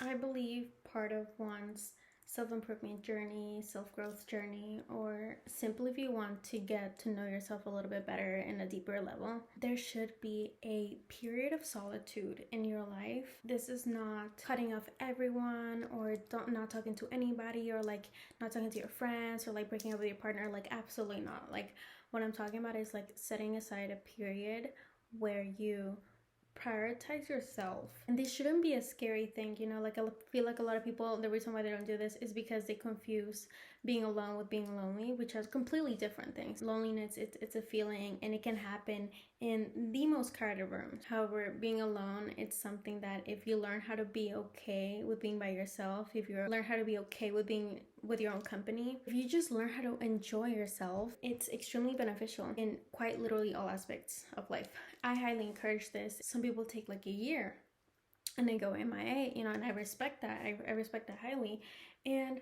I believe part of one's self-improvement journey, self-growth journey, or simply if you want to get to know yourself a little bit better in a deeper level, there should be a period of solitude in your life. This is not cutting off everyone or not talking to anybody, or like not talking to your friends, or like breaking up with your partner. Like, absolutely not. Like, what I'm talking about is like setting aside a period where you prioritize yourself. And this shouldn't be a scary thing, you know. Like, I feel like a lot of people, the reason why they don't do this is because they confuse being alone with being lonely, which are completely different things. Loneliness, it's a feeling, and it can happen in the most crowded rooms. However, being alone, it's something that if you learn how to be okay with being by yourself, if you learn how to be okay with being with your own company, if you just learn how to enjoy yourself, it's extremely beneficial in quite literally all aspects of life. I highly encourage this. Some people take like a year and they go MIA, you know, and I respect that. I respect that highly. And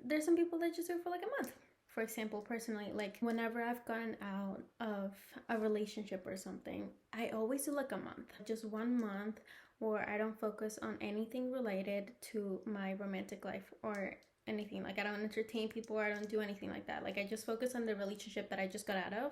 there's some people that just do it for like a month. For example, personally, like whenever I've gotten out of a relationship or something, I always do like a month, just 1 month, where I don't focus on anything related to my romantic life or anything. Like, I don't entertain people, or I don't do anything like that. Like, I just focus on the relationship that I just got out of.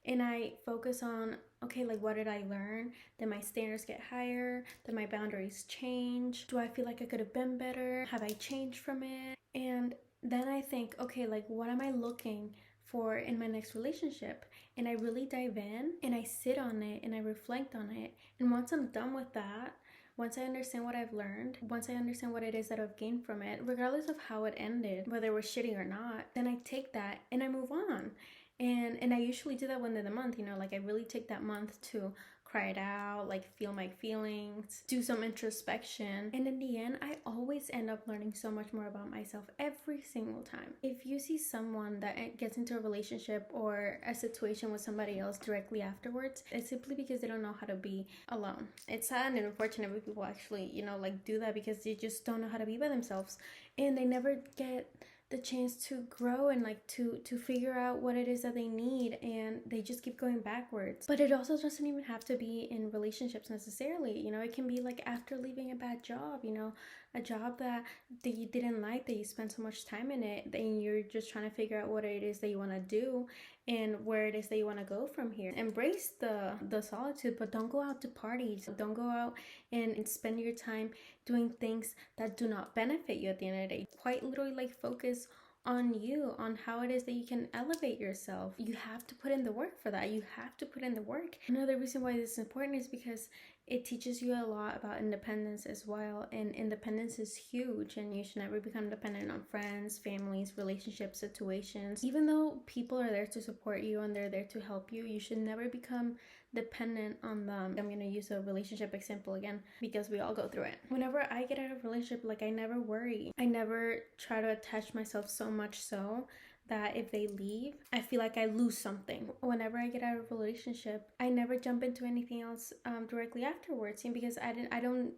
And I focus on, okay, like, what did I learn? Did my standards get higher? Did my boundaries change? Do I feel like I could have been better? Have I changed from it? And then I think, okay, like, what am I looking for in my next relationship? And I really dive in and I sit on it and I reflect on it. And once I'm done with that, once I understand what I've learned, once I understand what it is that I've gained from it, regardless of how it ended, whether it was shitty or not, then I take that and I move on. And I usually do that within the month, you know, like I really take that month to cry it out, like feel my feelings, do some introspection. And in the end, I always end up learning so much more about myself every single time. If you see someone that gets into a relationship or a situation with somebody else directly afterwards, it's simply because they don't know how to be alone. It's sad and unfortunate when people actually, you know, like do that because they just don't know how to be by themselves, and they never get the chance to grow and like to figure out what it is that they need, and they just keep going backwards. But it also doesn't even have to be in relationships necessarily, you know. It can be like after leaving a bad job, you know, a job that you didn't like, that you spent so much time in it, and you're just trying to figure out what it is that you want to do and where it is that you want to go from here. Embrace the solitude, but don't go out to parties. Don't go out and spend your time doing things that do not benefit you at the end of the day. Quite literally, like, focus on you, on how it is that you can elevate yourself. You have to put in the work for that. You have to put in the work. Another reason why this is important is because it teaches you a lot about independence as well. And independence is huge, and you should never become dependent on friends, families, relationships, situations. Even though people are there to support you and they're there to help you, you should never become dependent on them. I'm gonna use a relationship example again because we all go through it. Whenever I get out of a relationship, like, I never worry. I never try to attach myself so much so that if they leave, I feel like I lose something. Whenever I get out of a relationship, I never jump into anything else directly afterwards, because I don't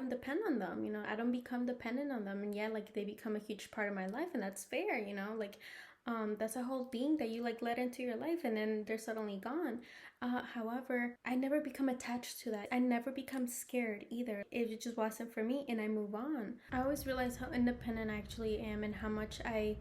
depend on them, you know. I don't become dependent on them, and yeah, like, they become a huge part of my life, and that's fair, you know. Like, that's a whole being that you like let into your life, and then they're suddenly gone. However, I never become attached to that. I never become scared either. It just wasn't for me, and I move on. I always realize how independent I actually am, and how much I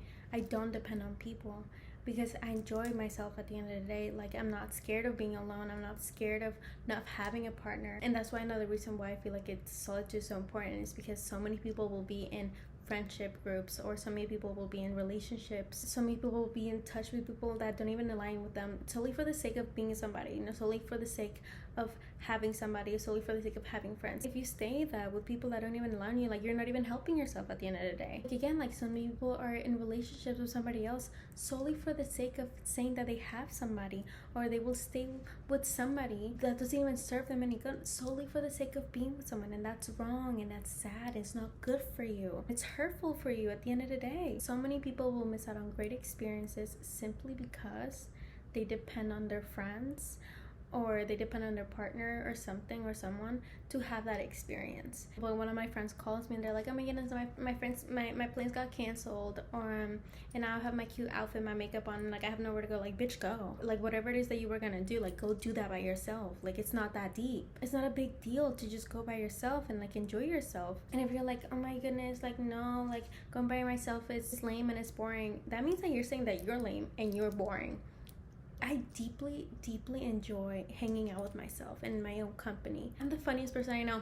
don't depend on people, because I enjoy myself at the end of the day. Like, I'm not scared of being alone. I'm not scared of not having a partner. And that's why another reason why I feel like solitude is so important is because so many people will be in friendship groups, or so many people will be in relationships, so many people will be in touch with people that don't even align with them, solely for the sake of being somebody, you know, solely for the sake of having somebody, solely for the sake of having friends. If you stay that with people that don't even align you, like, you're not even helping yourself at the end of the day. Like, again, like, so many people are in relationships with somebody else solely for the sake of saying that they have somebody, or they will stay with somebody that doesn't even serve them any good, solely for the sake of being with someone. And that's wrong, and that's sad. It's not good for you. It's hurtful for you at the end of the day. So many people will miss out on great experiences simply because they depend on their friends or they depend on their partner or something or someone to have that experience. But one of my friends calls me and they're like, oh my goodness, my planes got canceled, or and now I have my cute outfit, my makeup on, and like I have nowhere to go. Like, bitch, go. Like, whatever it is that you were gonna do, like, go do that by yourself. Like, it's not that deep. It's not a big deal to just go by yourself and like enjoy yourself. And if you're like, oh my goodness, like, no, like going by myself is lame and it's boring, that means that you're saying that you're lame and you're boring. I deeply, deeply enjoy hanging out with myself in my own company. I'm the funniest person I know.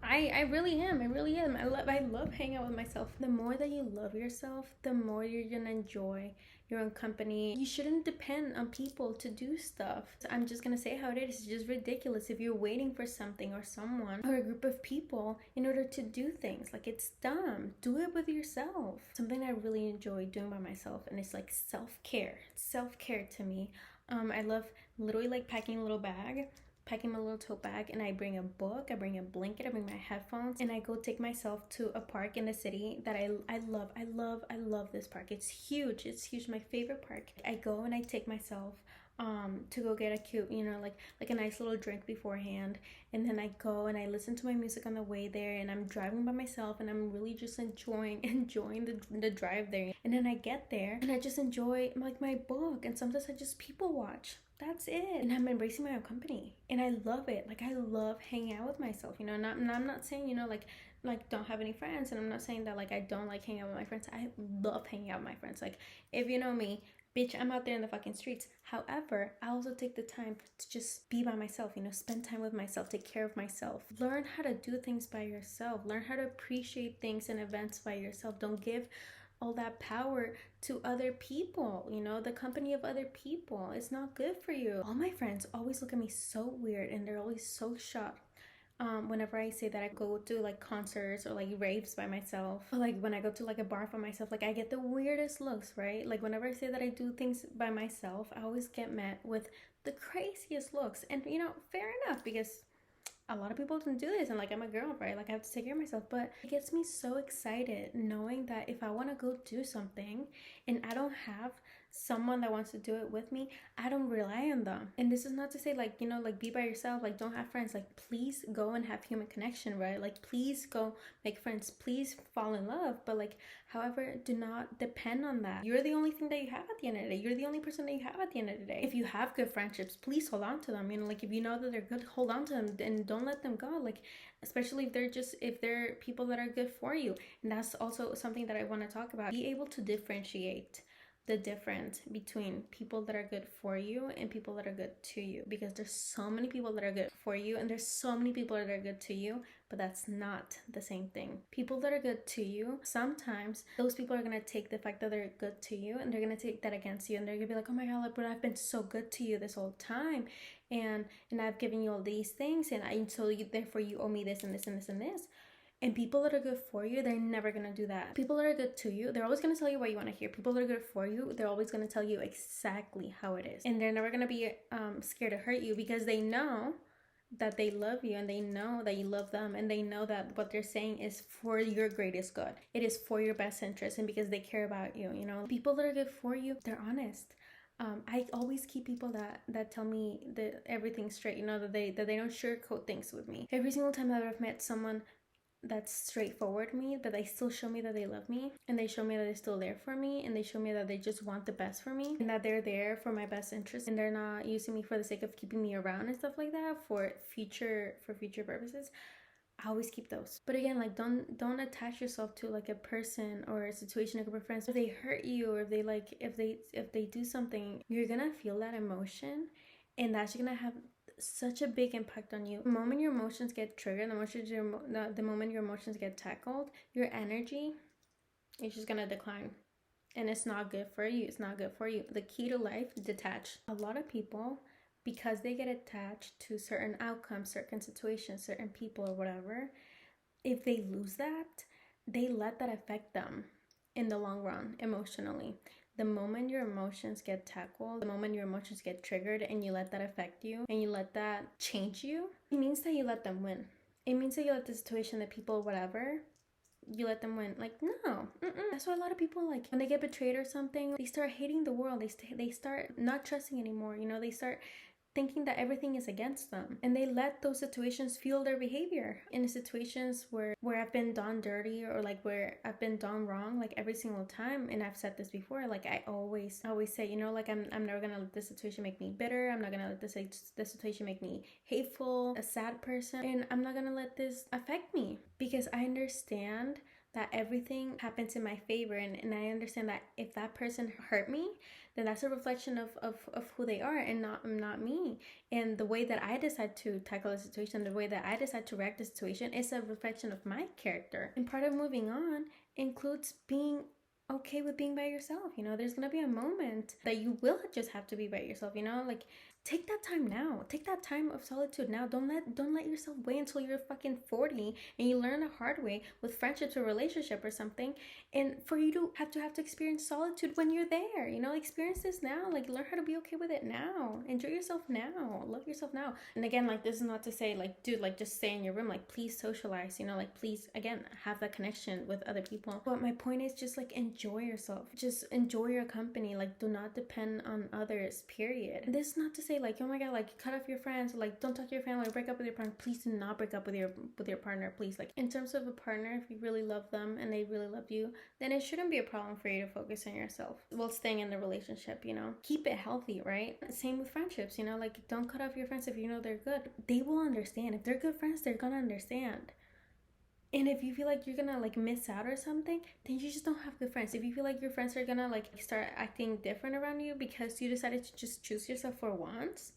I really am. I really am. I love hanging out with myself. The more that you love yourself, the more you're gonna enjoy your own company. You shouldn't depend on people to do stuff. So I'm just gonna say how it is. It's just ridiculous if you're waiting for something or someone or a group of people in order to do things. Like, it's dumb. Do it with yourself. Something I really enjoy doing by myself, and it's like self-care. Self-care to me. I love literally like packing a little bag, packing my little tote bag, and I bring a book, I bring a blanket, I bring my headphones, and I go take myself to a park in the city that I love this park. It's huge, my favorite park. I go and I take myself to go get a cute, like a nice little drink beforehand, and then I go and I listen to my music on the way there, and I'm driving by myself, and I'm really just enjoying the drive there. And then I get there and I just enjoy like my book, and sometimes I just people watch. That's it. And I'm embracing my own company, and I love it. Like, I love hanging out with myself, and I'm not saying, like don't have any friends, and I'm not saying that like I don't like hanging out with my friends. I love hanging out with my friends. Like, if you know me, bitch, I'm out there in the fucking streets. However, I also take the time to just be by myself, spend time with myself, take care of myself. Learn how to do things by yourself. Learn how to appreciate things and events by yourself. Don't give all that power to other people, the company of other people. It's not good for you. All my friends always look at me so weird, and they're always so shocked whenever I say that I go to like concerts or like raves by myself, or like when I go to like a bar by myself. Like, I get the weirdest looks, right? Like, whenever I say that I do things by myself, I always get met with the craziest looks. And fair enough, because a lot of people don't do this, and like, I'm a girl, right? Like, I have to take care of myself. But it gets me so excited knowing that if I want to go do something and I don't have someone that wants to do it with me, I don't rely on them. And this is not to say like, like be by yourself, like don't have friends. Like, please go and have human connection, right? Like, please go make friends, please fall in love. But like, however, do not depend on that. You're the only thing that you have at the end of the day. You're the only person that you have at the end of the day. If you have good friendships, please hold on to them. Like, if you know that they're good, hold on to them and don't let them go. Like, especially if they're people that are good for you. And that's also something that I want to talk about. Be able to differentiate the difference between people that are good for you and people that are good to you, because there's so many people that are good for you and there's so many people that are good to you, but that's not the same thing. People that are good to you, sometimes those people are going to take the fact that they're good to you and they're going to take that against you, and they're going to be like, oh my god, but I've been so good to you this whole time, and I've given you all these things, and therefore you owe me this and this and this and this. And people that are good for you, they're never going to do that. People that are good to you, they're always going to tell you what you want to hear. People that are good for you, they're always going to tell you exactly how it is. And they're never going to be scared to hurt you, because they know that they love you, and they know that you love them, and they know that what they're saying is for your greatest good. It is for your best interest, and because they care about you, People that are good for you, they're honest. I always keep people that tell me that everything's straight, that they don't sugarcoat things with me. Every single time that I've met someone that's straightforward me, that they still show me that they love me, and they show me that they're still there for me, and they show me that they just want the best for me, and that they're there for my best interest, and they're not using me for the sake of keeping me around and stuff like that for future purposes. I always keep those. But again, like, don't attach yourself to like a person or a situation, a group of friends. If they hurt you, or if they do something, you're gonna feel that emotion, and that's gonna have such a big impact on you. The moment your emotions get triggered, the moment your emotions get tackled, your energy is just gonna decline, and it's not good for you. It's not good for you. The key to life, detach. A lot of people, because they get attached to certain outcomes, certain situations, certain people, or whatever, if they lose that, they let that affect them in the long run emotionally. The moment your emotions get tackled, the moment your emotions get triggered, and you let that affect you, and you let that change you, it means that you let them win. It means that you let the situation, the people, whatever, you let them win. Like, no. That's why a lot of people, like, when they get betrayed or something, they start hating the world. They start not trusting anymore. They start thinking that everything is against them, and they let those situations fuel their behavior. In situations where I've been done dirty, or like where I've been done wrong, like every single time, and I've said this before, like I always say, you know, like I'm never gonna let this situation make me bitter. I'm not gonna let this situation make me hateful, a sad person, and I'm not gonna let this affect me, because I understand that everything happens in my favor, and I understand that if that person hurt me, then that's a reflection of who they are, and not me. And the way that I decide to tackle a situation, the way that I decide to react to a situation, is a reflection of my character. And part of moving on includes being okay with being by yourself. You know, there's gonna be a moment that you will just have to be by yourself, you know, like take that time now. Take that time of solitude now. Don't let yourself wait until you're fucking 40 and you learn the hard way with friendships or relationship or something, and for you to have to experience solitude when you're there. You know, experience this now. Like, learn how to be okay with it now. Enjoy yourself now. Love yourself now. And again, like, this is not to say like, dude, like just stay in your room. Like, please socialize, you know, like please again have that connection with other people. But my point is just like enjoy yourself. Just enjoy your company. Like, do not depend on others, period. And this is not to say like, oh my god, like cut off your friends, like don't talk to your family, or break up with your partner. Please do not break up with your partner. Please, like in terms of a partner, if you really love them and they really love you, then it shouldn't be a problem for you to focus on yourself while staying in the relationship. You know, keep it healthy, right? Same with friendships, you know, like don't cut off your friends if you know they're good. They will understand. If they're good friends, they're gonna understand. And if you feel like you're gonna like miss out or something, then you just don't have good friends. If you feel like your friends are gonna like start acting different around you because you decided to just choose yourself for once,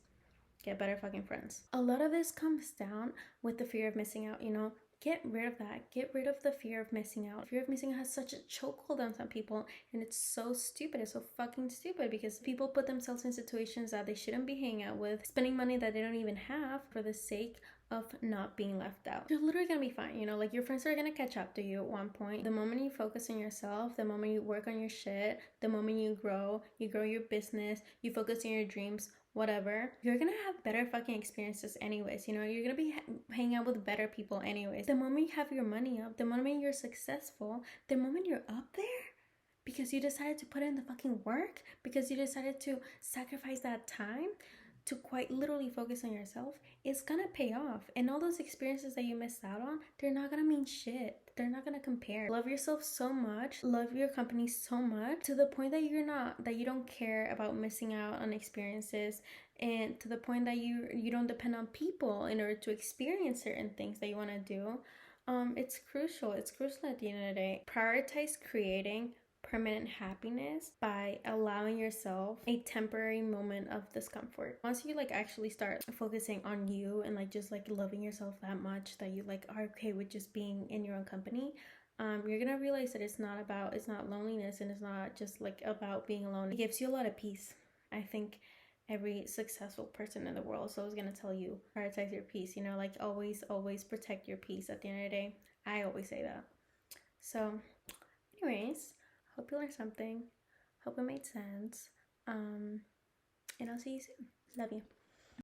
get better fucking friends. A lot of this comes down with the fear of missing out, you know. Get rid of that. Get rid of the fear of missing out. Fear of missing out has such a chokehold on some people, and it's so stupid. It's so fucking stupid, because people put themselves in situations that they shouldn't be hanging out with, spending money that they don't even have for the sake of not being left out. You're literally gonna be fine, you know, like your friends are gonna catch up to you at one point. The moment you focus on yourself, the moment you work on your shit, the moment you grow your business, you focus on your dreams, whatever, you're gonna have better fucking experiences anyways. You know, you're gonna be hanging out with better people anyways. The moment you have your money up, the moment you're successful, the moment you're up there, because you decided to put in the fucking work, because you decided to sacrifice that time to quite literally focus on yourself, it's gonna pay off. And all those experiences that you missed out on, they're not gonna mean shit. They're not gonna compare. Love yourself so much, love your company so much, to the point that you don't care about missing out on experiences, and to the point that you don't depend on people in order to experience certain things that you want to do. It's crucial. It's crucial at the end of the day. Prioritize creating permanent happiness by allowing yourself a temporary moment of discomfort. Once you like actually start focusing on you and like just like loving yourself that much that you like are okay with just being in your own company, you're gonna realize that it's not loneliness, and it's not just like about being alone. It gives you a lot of peace. I think every successful person in the world is always gonna tell you prioritize your peace, you know, like always protect your peace at the end of the day. I always say that. So anyways, hope you learned something. Hope it made sense. And I'll see you soon. Love you.